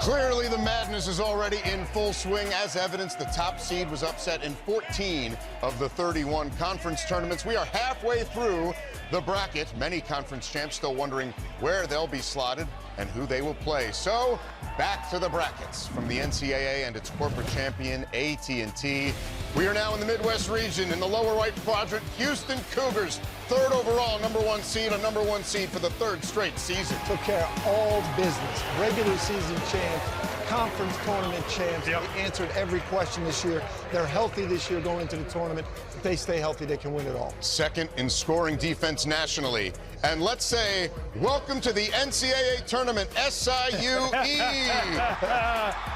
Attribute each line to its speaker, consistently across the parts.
Speaker 1: Clearly, the madness is already in full swing. As evidence, the top seed was upset in 14 of the 31 conference tournaments. We are halfway through the bracket. Many conference champs still wondering where they'll be slotted and who they will play. So, back to the brackets from the NCAA and its corporate champion, AT&T. We are now in the Midwest region in the lower right quadrant. Houston Cougars, third overall, #1 seed, a #1 seed for the third straight season.
Speaker 2: Took care of all business. Regular season champs, conference tournament champs.
Speaker 3: Yep.
Speaker 2: They answered every question this year. They're healthy this year going into the tournament. If they stay healthy, they can win it all.
Speaker 1: Second in scoring defense nationally. And let's say, welcome to the NCAA tournament, SIUE.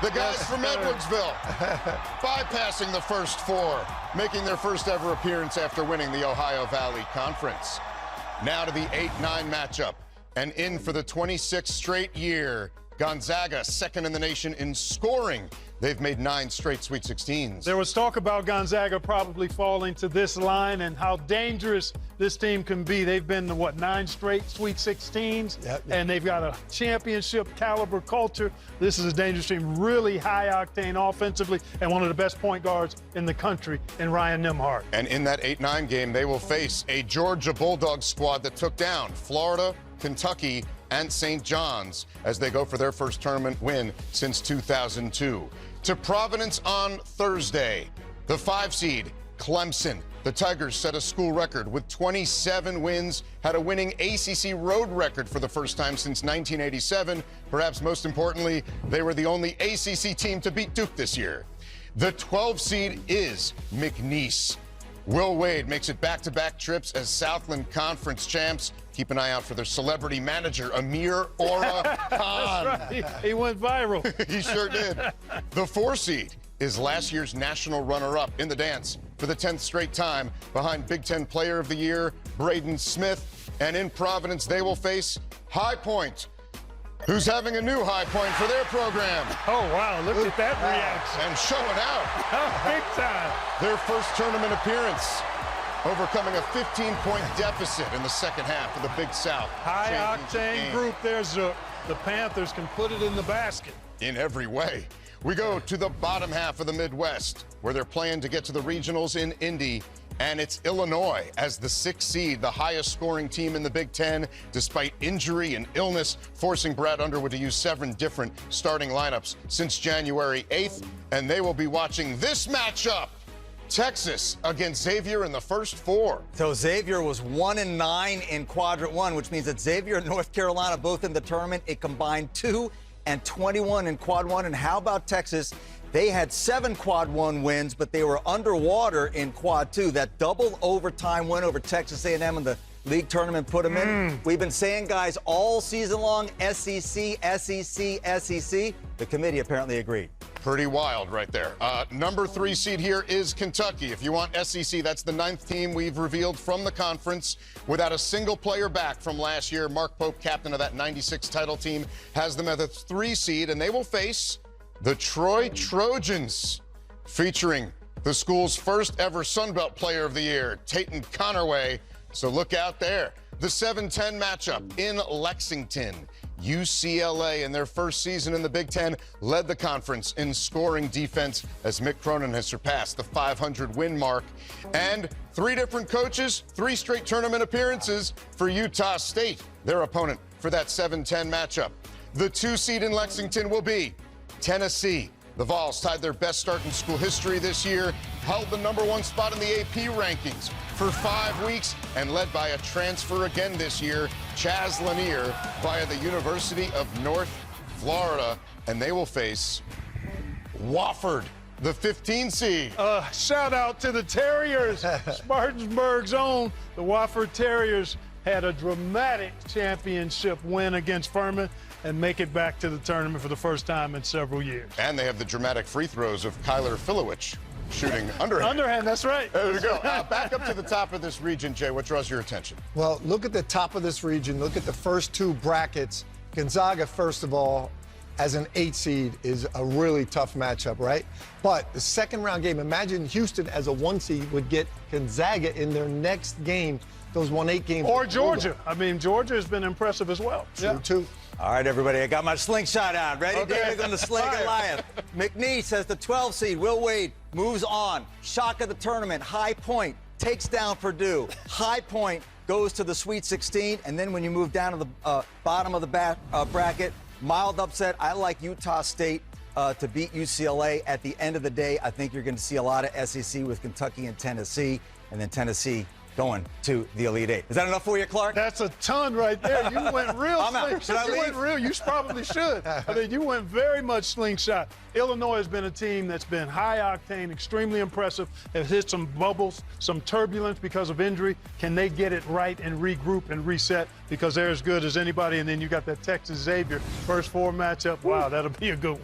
Speaker 1: The guys from Edwardsville, bypassing the first four, making their first ever appearance after winning the Ohio Valley Conference. Now to the 8-9 matchup. And in for the 26th straight year, Gonzaga, second in the nation in scoring. They've made 9 straight Sweet 16s.
Speaker 3: There was talk about Gonzaga probably falling to this line and how dangerous this team can be. They've been to, 9 straight Sweet 16s,
Speaker 2: Yep.
Speaker 3: and they've got a championship caliber culture. This is a dangerous team, really high octane offensively, and one of the best point guards in the country in Ryan Nembhard.
Speaker 1: And in that 8-9 game, they will face a Georgia Bulldogs squad that took down Florida, Kentucky, and St. John's as they go for their first tournament win since 2002. To Providence on Thursday, the 5 seed, Clemson. The Tigers set a school record with 27 wins, had a winning ACC road record for the first time since 1987. Perhaps most importantly, they were the only ACC team to beat Duke this year. The 12 seed is McNeese. Will Wade makes it back-to-back trips as Southland Conference champs. Keep an eye out for their celebrity manager, Amir Ora Khan.
Speaker 3: That's right. He went viral.
Speaker 1: He sure did. The 4 seed is last year's national runner-up in the dance for the 10th straight time behind Big Ten Player of the Year, Braden Smith. And in Providence, they will face High Point, who's having a new high point for their program.
Speaker 3: Oh, wow, look at that reaction.
Speaker 1: And showing out.
Speaker 3: Big time.
Speaker 1: Their first tournament appearance, overcoming a 15-point deficit in the second half of the Big South.
Speaker 3: High-octane
Speaker 1: game.
Speaker 3: group there, Zook. The Panthers can put it in the basket.
Speaker 1: In every way. We go to the bottom half of the Midwest, where they're playing to get to the regionals in Indy. And it's Illinois as the 6th seed, the highest scoring team in the Big Ten, despite injury and illness, forcing Brad Underwood to use 7 different starting lineups since January 8th. And they will be watching this matchup. Texas against Xavier in the first 4.
Speaker 4: So Xavier was 1-9 in Quadrant 1, which means that Xavier and North Carolina both in the tournament. It combined 2-21 in Quad 1. And how about Texas? They had 7 Quad 1 wins, but they were underwater in Quad 2. That double overtime win over Texas A&M in the league tournament put them in. We've been saying, guys, all season long, SEC, SEC, SEC. The committee apparently agreed.
Speaker 1: Pretty wild right there. Number 3 seed here is Kentucky. If you want SEC, that's the 9th team we've revealed from the conference. Without a single player back from last year, Mark Pope, captain of that 96 title team, has them at the 3 seed, and they will face the Troy Trojans, featuring the school's first ever Sun Belt Player of the Year, Tatum Connerway. So look out there. The 7-10 matchup in Lexington. UCLA, in their first season in the Big Ten, led the conference in scoring defense as Mick Cronin has surpassed the 500 win mark. And 3 different coaches, 3 straight tournament appearances for Utah State, their opponent for that 7-10 matchup. The 2 seed in Lexington will be Tennessee. The Vols tied their best start in school history this year, held the #1 spot in the AP rankings for 5 weeks, and led by a transfer again this year, Chaz Lanier, via the University of North Florida. And they will face Wofford, the 15 seed.
Speaker 3: Shout out to the Terriers. Spartanburg's own. The Wofford Terriers had a dramatic championship win against Furman and make it back to the tournament for the first time in several years.
Speaker 1: And they have the dramatic free throws of Kyler Filowich shooting underhand.
Speaker 3: Underhand, that's right.
Speaker 1: There we go. Back up to the top of this region, Jay. What draws your attention?
Speaker 2: Well, look at the top of this region. Look at the first 2 brackets. Gonzaga, first of all, as an 8 seed, is a really tough matchup, right? But the second round game, imagine Houston as a 1 seed would get Gonzaga in their next game, those 1-8 games.
Speaker 3: Or Georgia. I mean, Georgia has been impressive as well.
Speaker 2: True, too.
Speaker 4: All right, everybody, I got my slingshot out. Ready?
Speaker 1: Okay.
Speaker 4: David's on the slay Goliath. McNeese has the 12 seed. Will Wade moves on. Shock of the tournament. High Point takes down Purdue. High Point goes to the Sweet 16. And then when you move down to the bottom of the bracket, mild upset. I like Utah State to beat UCLA. At the end of the day, I think you're going to see a lot of SEC with Kentucky and Tennessee, and then Tennessee going to the Elite Eight. Is that enough for you, Clark?
Speaker 3: That's a ton right there. You went real.
Speaker 4: I'm out. Should I
Speaker 3: you
Speaker 4: leave?
Speaker 3: went real. You probably should. I mean, you went very much slingshot. Illinois has been a team that's been high octane, extremely impressive. Has hit some bubbles, some turbulence because of injury. Can they get it right and regroup and reset? Because they're as good as anybody. And then you got that Texas Xavier first four matchup. Wow, that'll be a good one.